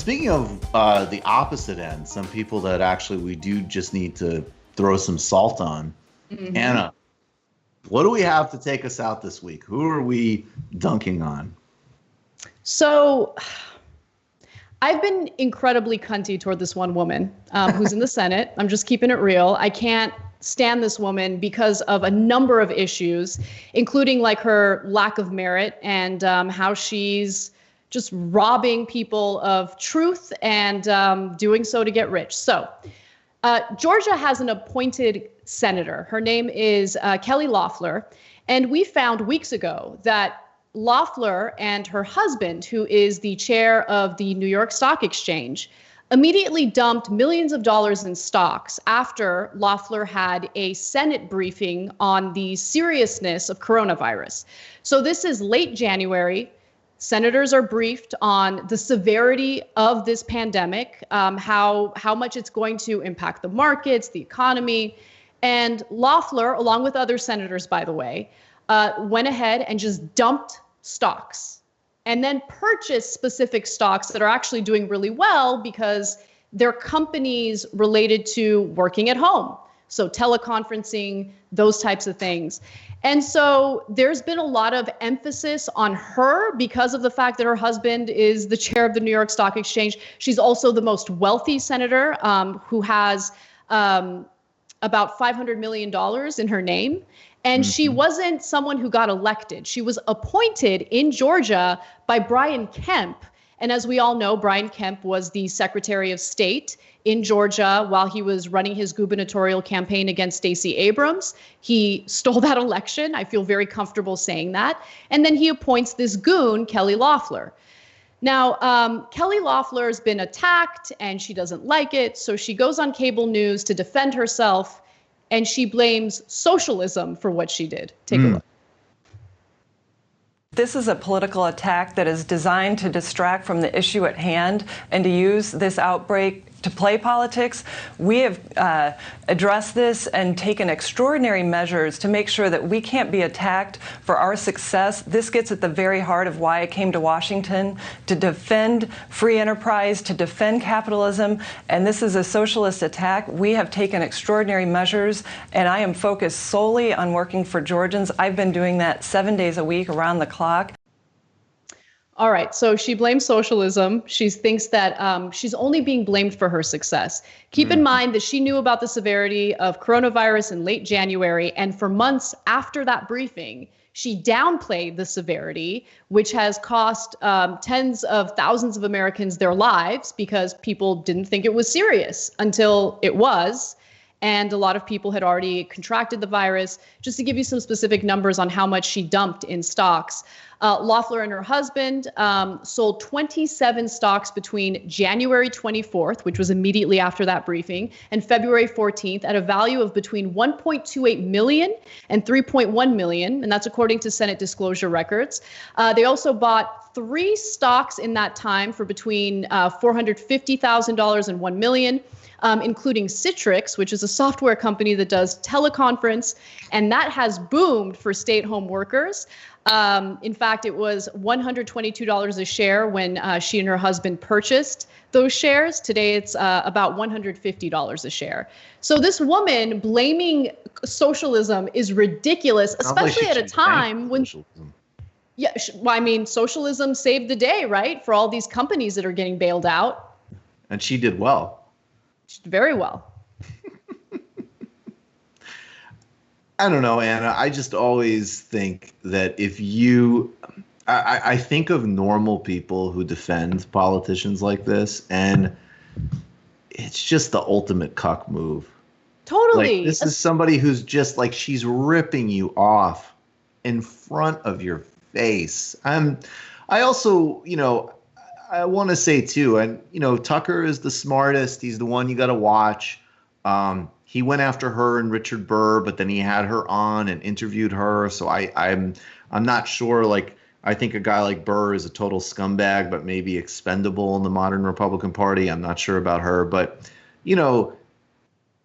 speaking of the opposite end, some people that actually we do just need to throw some salt on. Mm-hmm. Anna, what do we have to take us out this week? Who are we dunking on? So I've been incredibly cunty toward this one woman who's in the Senate. I'm just keeping it real. I can't stand this woman because of a number of issues, including like her lack of merit and how she's just robbing people of truth and doing so to get rich. So Georgia has an appointed senator. Her name is Kelly Loeffler. And we found weeks ago that Loeffler and her husband, who is the chair of the New York Stock Exchange, immediately dumped millions of dollars in stocks after Loeffler had a Senate briefing on the seriousness of coronavirus. So this is late January. Senators are briefed on the severity of this pandemic, how much it's going to impact the markets, the economy. And Loeffler, along with other senators, by the way, went ahead and just dumped stocks and then purchased specific stocks that are actually doing really well because they're companies related to working at home. So teleconferencing, those types of things. And so there's been a lot of emphasis on her because of the fact that her husband is the chair of the New York Stock Exchange. She's also the most wealthy senator who has about $500 million in her name. And she wasn't someone who got elected. She was appointed in Georgia by Brian Kemp. And as we all know, Brian Kemp was the Secretary of State in Georgia while he was running his gubernatorial campaign against Stacey Abrams. He stole that election. I feel very comfortable saying that. And then he appoints this goon, Kelly Loeffler. Now, Kelly Loeffler has been attacked and she doesn't like it. So she goes on cable news to defend herself and she blames socialism for what she did. Take a look. This is a political attack that is designed to distract from the issue at hand and to use this outbreak to play politics. We have addressed this and taken extraordinary measures to make sure that we can't be attacked for our success. This gets at the very heart of why I came to Washington, to defend free enterprise, to defend capitalism, and this is a socialist attack. We have taken extraordinary measures, and I am focused solely on working for Georgians. I've been doing that 7 days a week around the clock. All right, so she blames socialism. She thinks that she's only being blamed for her success. Keep in mind that she knew about the severity of coronavirus in late January, and for months after that briefing, she downplayed the severity, which has cost tens of thousands of Americans their lives because people didn't think it was serious until it was. And a lot of people had already contracted the virus. Just to give you some specific numbers on how much she dumped in stocks, Loeffler and her husband sold 27 stocks between January 24th, which was immediately after that briefing, and February 14th at a value of between 1.28 million and 3.1 million, and that's according to Senate disclosure records. They also bought 3 stocks in that time for between $450,000 and $1 million. Including Citrix, which is a software company that does teleconference, and that has boomed for stay-at-home workers. In fact, it was $122 a share when she and her husband purchased those shares. Today, it's about $150 a share. So this woman blaming socialism is ridiculous, especially at a time when... Yeah, well, I mean, socialism saved the day, right? For all these companies that are getting bailed out. And she did well. Very well. I don't know, Anna. I just always think that if I think of normal people who defend politicians like this, and it's just the ultimate cuck move. Totally. Like, this is somebody who's just like, she's ripping you off in front of your face. I also, I want to say too, and Tucker is the smartest. He's the one you got to watch. He went after her and Richard Burr, but then he had her on and interviewed her. So I'm not sure. Like, I think a guy like Burr is a total scumbag, but maybe expendable in the modern Republican Party. I'm not sure about her, but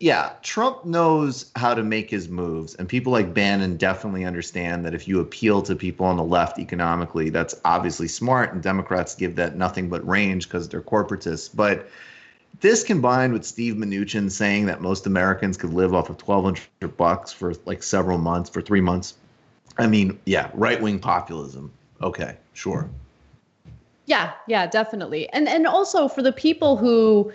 Yeah, Trump knows how to make his moves, and people like Bannon definitely understand that if you appeal to people on the left economically, that's obviously smart, and Democrats give that nothing but range because they're corporatists. But this combined with Steve Mnuchin saying that most Americans could live off of $1,200 for like several months, for 3 months. I mean, yeah, right-wing populism. Okay, sure. Yeah, definitely. And also for the people who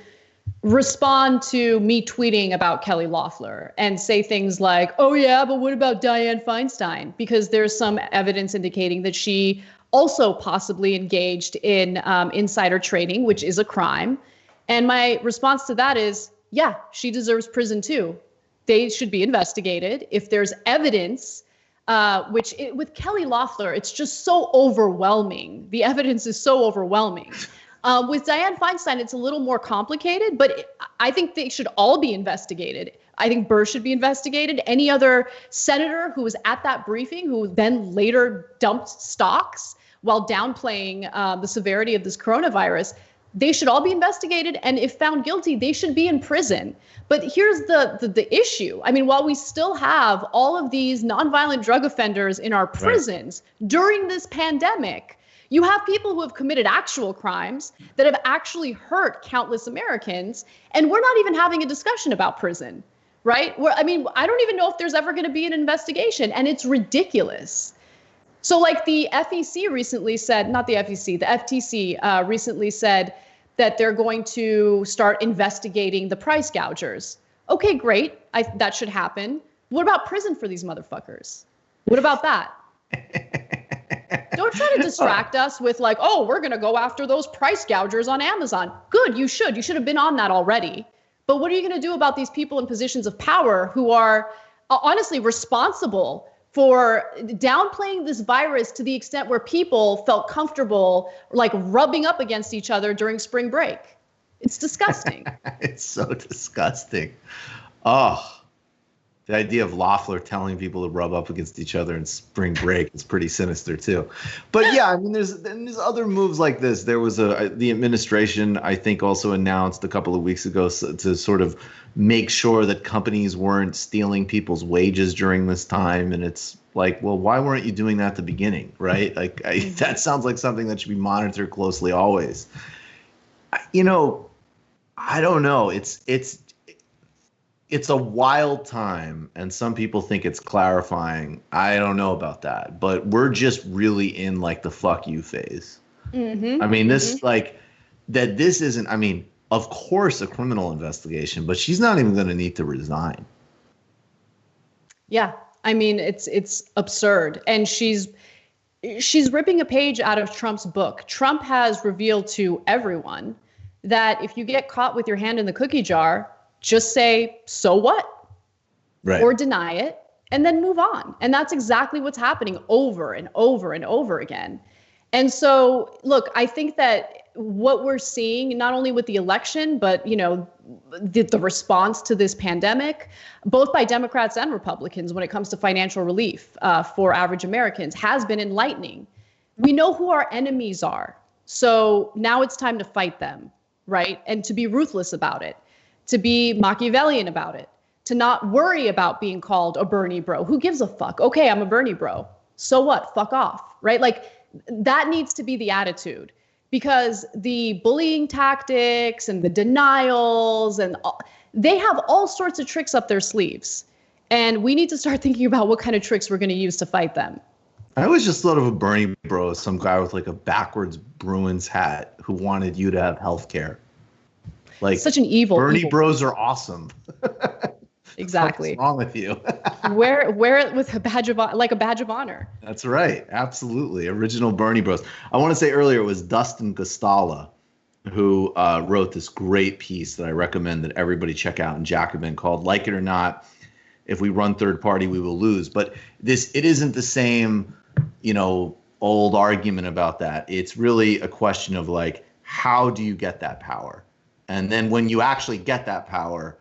respond to me tweeting about Kelly Loeffler and say things like, oh yeah, but what about Dianne Feinstein? Because there's some evidence indicating that she also possibly engaged in insider trading, which is a crime. And my response to that is, yeah, she deserves prison too. They should be investigated. If there's evidence, with Kelly Loeffler, it's just so overwhelming. The evidence is so overwhelming. With Dianne Feinstein, it's a little more complicated, but I think they should all be investigated. I think Burr should be investigated. Any other senator who was at that briefing, who then later dumped stocks while downplaying the severity of this coronavirus, they should all be investigated. And if found guilty, they should be in prison. But here's the issue. I mean, while we still have all of these nonviolent drug offenders in our prisons during this pandemic, you have people who have committed actual crimes that have actually hurt countless Americans, and we're not even having a discussion about prison, right? I don't even know if there's ever going to be an investigation, and it's ridiculous. So like the FEC recently said, not the FEC, the FTC recently said that they're going to start investigating the price gougers. Okay, great. That should happen. What about prison for these motherfuckers? What about that? Don't try to distract us with like, oh, we're going to go after those price gougers on Amazon. Good, you should. You should have been on that already. But what are you going to do about these people in positions of power who are honestly responsible for downplaying this virus to the extent where people felt comfortable like rubbing up against each other during spring break? It's disgusting. It's so disgusting. Oh. The idea of Loeffler telling people to rub up against each other in spring break is pretty sinister too. But yeah, I mean, there's other moves like this. There was the administration, I think, also announced a couple of weeks ago to sort of make sure that companies weren't stealing people's wages during this time. And it's like, well, why weren't you doing that at the beginning, right? Like that sounds like something that should be monitored closely always. You know, I don't know. It's a wild time, and some people think it's clarifying. I don't know about that, but we're just really in like the fuck you phase. Mm-hmm. I mean, this this isn't, I mean, of course a criminal investigation, but she's not even going to need to resign. Yeah. I mean, it's absurd. And she's ripping a page out of Trump's book. Trump has revealed to everyone that if you get caught with your hand in the cookie jar, just say, so what? Right. Or deny it and then move on. And that's exactly what's happening over and over and over again. And so, look, I think that what we're seeing, not only with the election, but, you know, the response to this pandemic, both by Democrats and Republicans when it comes to financial relief for average Americans, has been enlightening. We know who our enemies are. So now it's time to fight them, right? And to be ruthless about it. To be Machiavellian about it, to not worry about being called a Bernie bro. Who gives a fuck? Okay, I'm a Bernie bro. So what? Fuck off, right? Like that needs to be the attitude, because the bullying tactics and the denials and they have all sorts of tricks up their sleeves. And we need to start thinking about what kind of tricks we're going to use to fight them. I always just thought of a Bernie bro as some guy with like a backwards Bruins hat who wanted you to have health care. Like such an evil Bernie bros are awesome. Exactly. What's wrong with you? wear it with a badge of honor. That's right. Absolutely. Original Bernie bros. I want to say earlier it was Dustin Gostala who wrote this great piece that I recommend that everybody check out in Jacobin called "Like It or Not, If We Run Third Party, We Will Lose." But it isn't the same, you know, old argument about that. It's really a question of like, how do you get that power? And then when you actually get that power,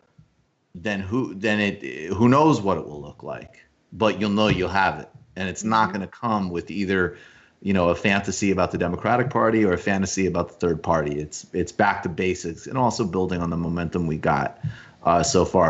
then who knows what it will look like, but you'll know you'll have it. And it's not going to come with either, you know, a fantasy about the Democratic Party or a fantasy about the third party. It's back to basics and also building on the momentum we got so far.